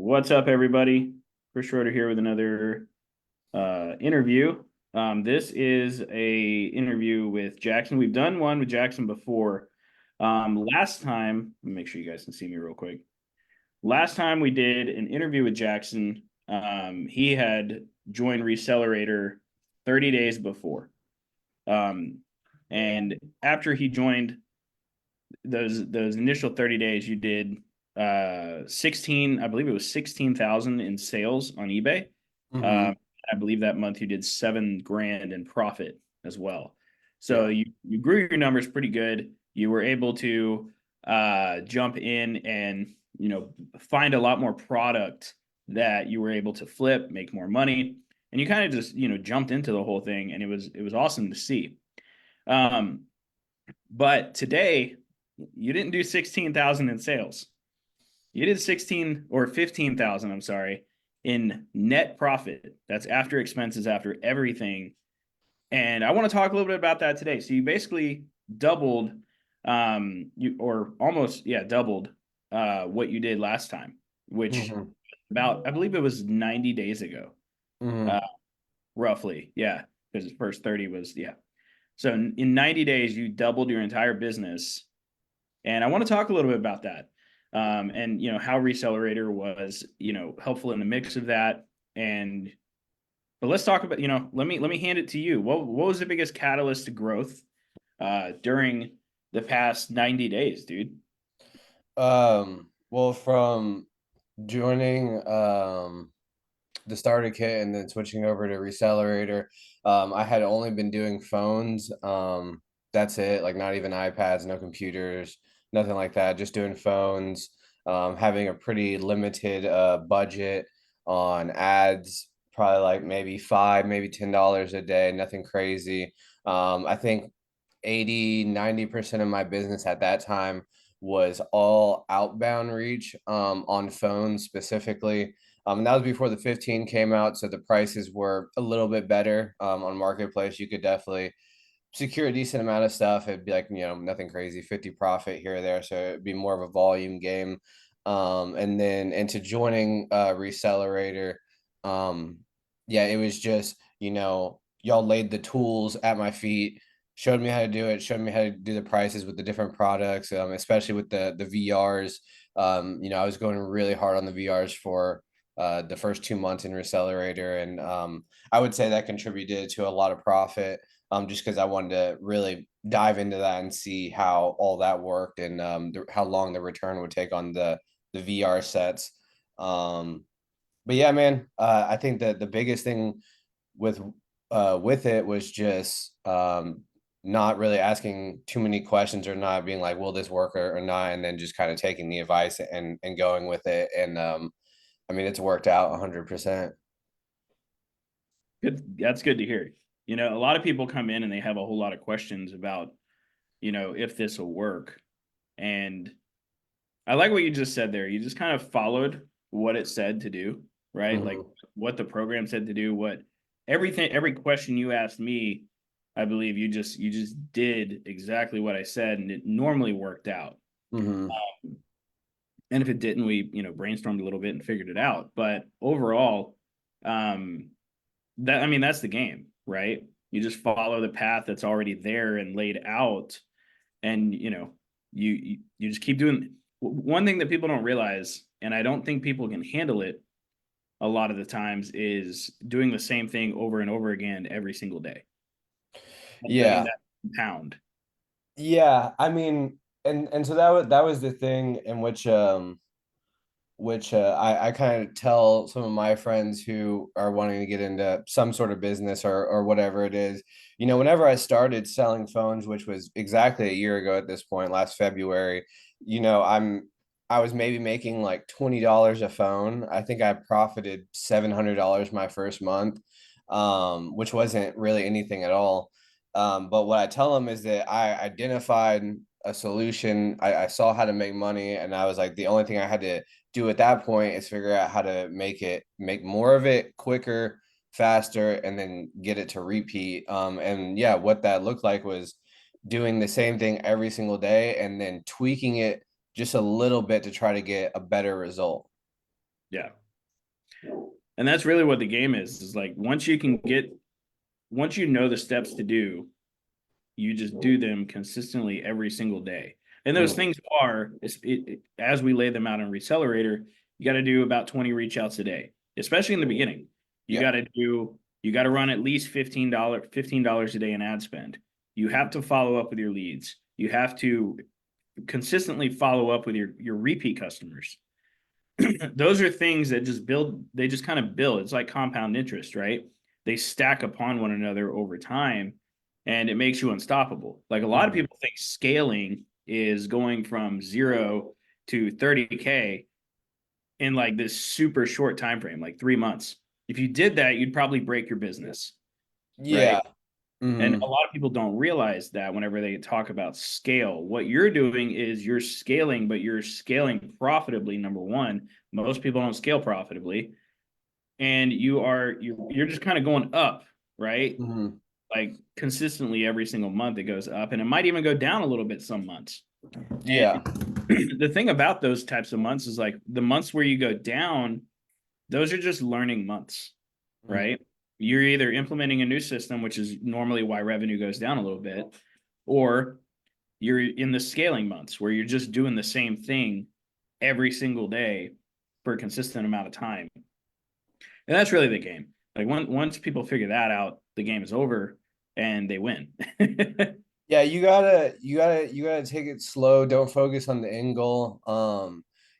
What's up, everybody? Chris Schroeder here with another interview. This is a interview with Jackson. We've done one with Jackson before. Last time, let me make sure you guys can see me real quick. Last time we did an interview with Jackson, he had joined Resellerator 30 days before. And after he joined those initial 30 days, you did 16, I believe it was 16,000 in sales on eBay. Mm-hmm. Um, I believe that month you did 7 grand in profit as well. So Yeah. you grew your numbers pretty good. You were able to jump in and find a lot more product that you were able to flip, make more money, and you kind of just jumped into the whole thing, and it was awesome to see. Um, but today you didn't do 16,000 in sales. You did 16 or 15,000, I'm sorry, in net profit. That's after expenses, after everything. And I want to talk a little bit about that today. So you basically doubled you or almost doubled what you did last time, which Mm-hmm. about I believe it was 90 days ago. Uh Mm-hmm. roughly. Yeah, because the first 30 was So in 90 days you doubled your entire business, and I want to talk a little bit about that. And how Resellerator was, helpful in the mix of that. And but let's talk about, let me hand it to you. What was the biggest catalyst to growth during the past 90 days, dude? Well, from joining the starter kit and then switching over to Resellerator, I had only been doing phones. That's it, like not even iPads, no computers, nothing like that, just doing phones, having a pretty limited budget on ads, probably like maybe maybe $10 a day, nothing crazy. I think 80-90% of my business at that time was all outbound reach on phones specifically. And that was before the 15 came out, so the prices were a little bit better on Marketplace. You could definitely secure a decent amount of stuff. It'd be like, nothing crazy, 50 profit here or there. So it'd be more of a volume game. And then into joining Resellerator, yeah, it was just, y'all laid the tools at my feet, showed me how to do it, showed me how to do the prices with the different products, especially with the VRs. I was going really hard on the VRs for the first 2 months in Resellerator. And I would say that contributed to a lot of profit, just because I wanted to really dive into that and see how all that worked and how long the return would take on the VR sets. But yeah, man, I think that the biggest thing with with it was just not really asking too many questions or not being like, will this work or not, and then just kind of taking the advice and going with it. And I mean, it's worked out 100%. Good. That's good to hear. A lot of people come in and they have a whole lot of questions about, if this will work. And I like what you just said there. You just kind of followed what it said to do, right? Like Hmm. what the program said to do, what everything, every question you asked me, I believe you just did exactly what I said, and it normally worked out. Hmm. And if it didn't, we, brainstormed a little bit and figured it out. But overall, um, that I mean, that's the game, right? You just follow the path that's already there and laid out, and you just keep doing. One thing that people don't realize, and I don't think people can handle it a lot of the times, is doing the same thing over and over again every single day, letting Yeah. that compound. Yeah, I mean, and so that was the thing in which I kind of tell some of my friends who are wanting to get into some sort of business or whatever it is. Whenever I started selling phones, which was exactly a year ago at this point, last February, you know, I'm I was maybe making like $20 a phone. I think I profited $700 my first month, which wasn't really anything at all. But what I tell them is that I identified a solution. I saw how to make money, and I was like, the only thing I had to do at that point is figure out how to make more of it quicker, faster, and then get it to repeat. And yeah, what that looked like was doing the same thing every single day and then tweaking it just a little bit to try to get a better result. Yeah. And that's really what the game is like once you know the steps to do, you just do them consistently every single day. And those Mhm. things are, as we lay them out in Resellerator, you got to do about 20 reach outs a day, especially in the beginning. Yeah. You got to run at least $15 a day in ad spend. You have to follow up with your leads. You have to consistently follow up with your repeat customers. Those are things that they just kind of build. It's like compound interest, right? They stack upon one another over time and it makes you unstoppable. Like a lot of Mhm. people think scaling is going from 0 to 30K in like this super short time frame, like 3 months. If you did that, you'd probably break your business, Yeah. right? And a Mhm. lot of people don't realize that whenever they talk about scale, what you're doing is you're scaling, but you're scaling profitably. Number one, most people don't scale profitably, and you're just kind of going up, right? Mhm. Like consistently every single month it goes up, and it might even go down a little bit some months. Yeah. And the thing about those types of months is like the months where you go down, those are just learning months, Mhm. right? You're either implementing a new system, which is normally why revenue goes down a little bit, or you're in the scaling months where you're just doing the same thing every single day for a consistent amount of time. And that's really the game. Like once people figure that out, the game is over and they win. Yeah, you gotta take it slow. Don't focus on the end goal.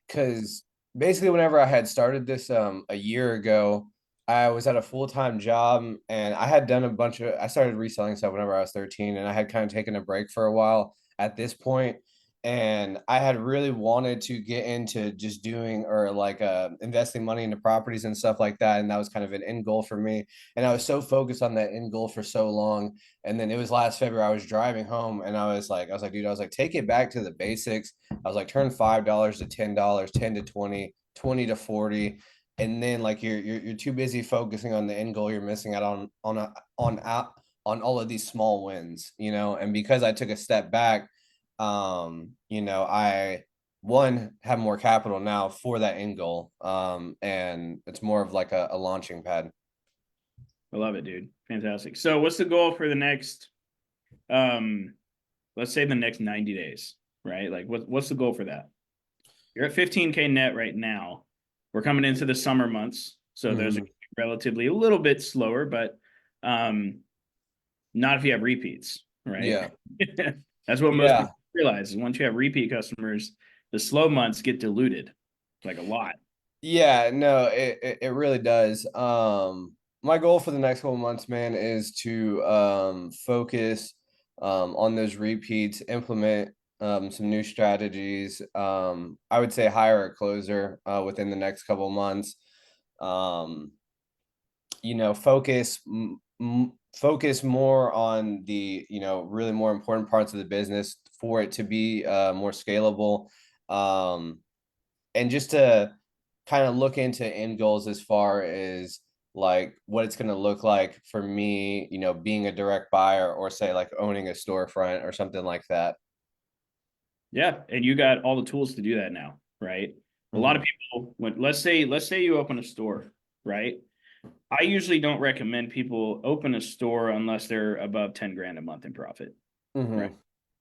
Because basically whenever I had started this a year ago, I was at a full-time job and I had done I started reselling stuff whenever I was 13 and I had kind of taken a break for a while at this point. And I had really wanted to get into just doing or like investing money into properties and stuff like that. And that was kind of an end goal for me. And I was so focused on that end goal for so long, and then it was last February. I was driving home and dude, I was like, take it back to the basics. I was like, turn $5 to $10, 10 to 20, 20 to 40. And then like you're too busy focusing on the end goal. You're missing out on all of these small wins, you know. And because I took a step back, I one have more capital now for that end goal. And it's more of like a launching pad. I love it, dude. Fantastic. So what's the goal for the next um let's say the next 90 days, right? Like what's the goal for that? You're at 15K net right now. We're coming into the summer months, so those are Mhm. relatively a little bit slower, but um not if you have repeats, right? Yeah. That's what most Yeah. people realize is once you have repeat customers, the slow months get diluted like a lot. Yeah, no, it really does. My goal for the next couple months, man, is to focus on those repeats, implement some new strategies. I would say hire a closer within the next couple months. Um, focus more on the, really more important parts of the business for it to be more scalable. Um, and just to kind of look into end goals as far as like what it's going to look like for me, being a direct buyer or say like owning a storefront or something like that. Yeah, and you got all the tools to do that now, right? A lot of Hmm. people when let's say you open a store, right? I usually don't recommend people open a store unless they're above 10 grand a month in profit, right? Hmm.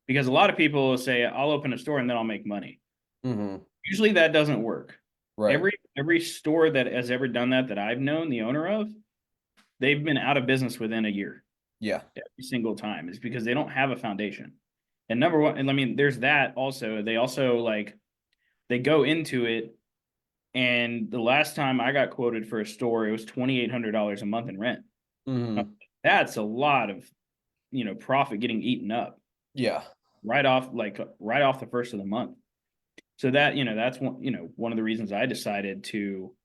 Because a lot of people will say, I'll open a store and then I'll make money. Hmm. Usually that doesn't work. Right. Every store that has ever done that I've known the owner of, they've been out of business within a year Yeah. every single time. It's because they don't have a foundation. And number one, and I mean, there's that also. They also like they go into it, and the last time I got quoted for a store, it was $2,800 a month in rent. Hmm. That's a lot of profit getting eaten up Yeah. right off the first of the month. So that that's one of the reasons I decided to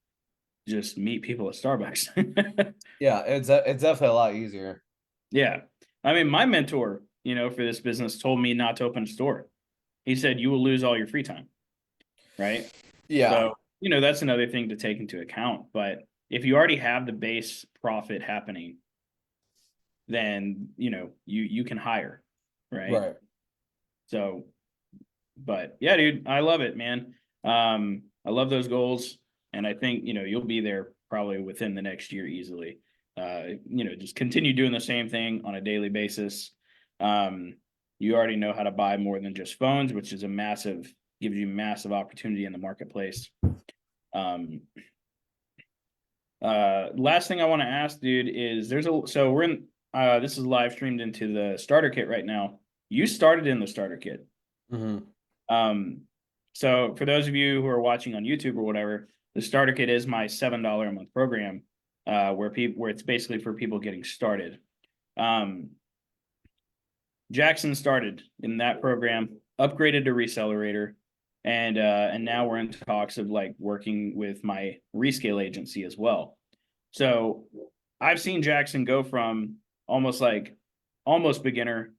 just meet people at Starbucks. Yeah. It's definitely a lot easier. Yeah. I mean, my mentor, for this business told me not to open a store. He said, you will lose all your free time. Right. Yeah. So, that's another thing to take into account. But if you already have the base profit happening, then, you can hire. Right. Right. So, but yeah, dude, I love it, man. I love those goals. And I think, you'll be there probably within the next year easily. Just continue doing the same thing on a daily basis. You already know how to buy more than just phones, which is gives you massive opportunity in the marketplace. Um, Last thing I want to ask, dude, is so we're in, this is live streamed into the starter kit right now. You started in the starter kit. Mhm. Um, so for those of you who are watching on YouTube or whatever, the starter kit is my $7 a month program, where it's basically for people getting started. Um, Jackson started in that program, upgraded to Resellerator, and now we're in talks of like working with my rescale agency as well. So I've seen Jackson go from almost beginner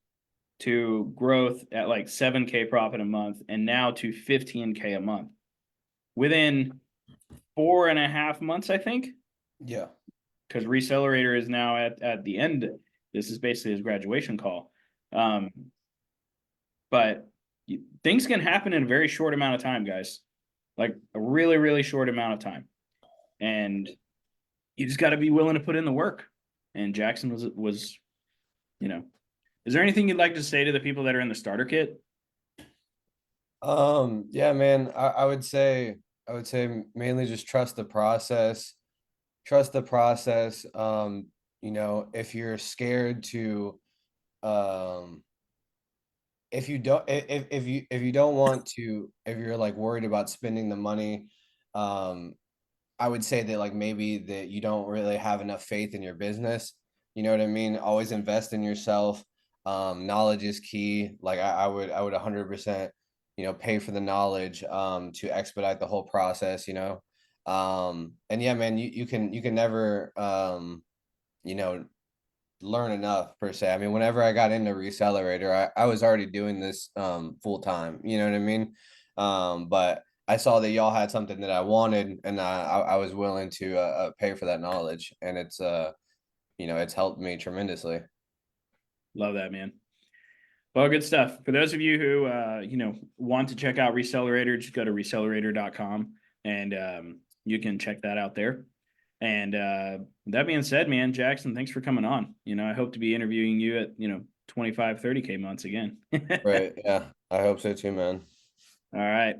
to growth at like 7K profit a month and now to 15K a month within 4.5 months, I think, Yeah. because Resellerator is now at the end. This is basically his graduation call. Um, but things can happen in a very short amount of time, guys. Like a really, really short amount of time. And you just got to be willing to put in the work. And Jackson was, you know, is there anything you'd like to say to the people that are in the starter kit? Yeah, man, I would say mainly just trust the process. Trust the process. If you're scared to, um, if you don't want to, if you're like worried about spending the money, um, I would say that like maybe that you don't really have enough faith in your business. You know what I mean? Always invest in yourself. Knowledge is key. Like I would 100%, pay for the knowledge to expedite the whole process, and yeah, man, you can never you know learn enough per se. I mean, whenever I got into Resellerator, I was already doing this full time, you know what I mean? But I saw that y'all had something that I wanted, and I was willing to pay for that knowledge, and it's helped me tremendously. Love that, man. Well, good stuff. For those of you who want to check out Resellerator, just go to resellerator.com and you can check that out there. And that being said, man, Jackson, thanks for coming on. I hope to be interviewing you at 25, 30K months again. All Right. Yeah. I hope so too, man. right.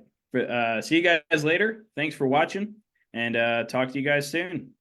See you guys later. Thanks for watching and talk to you guys soon.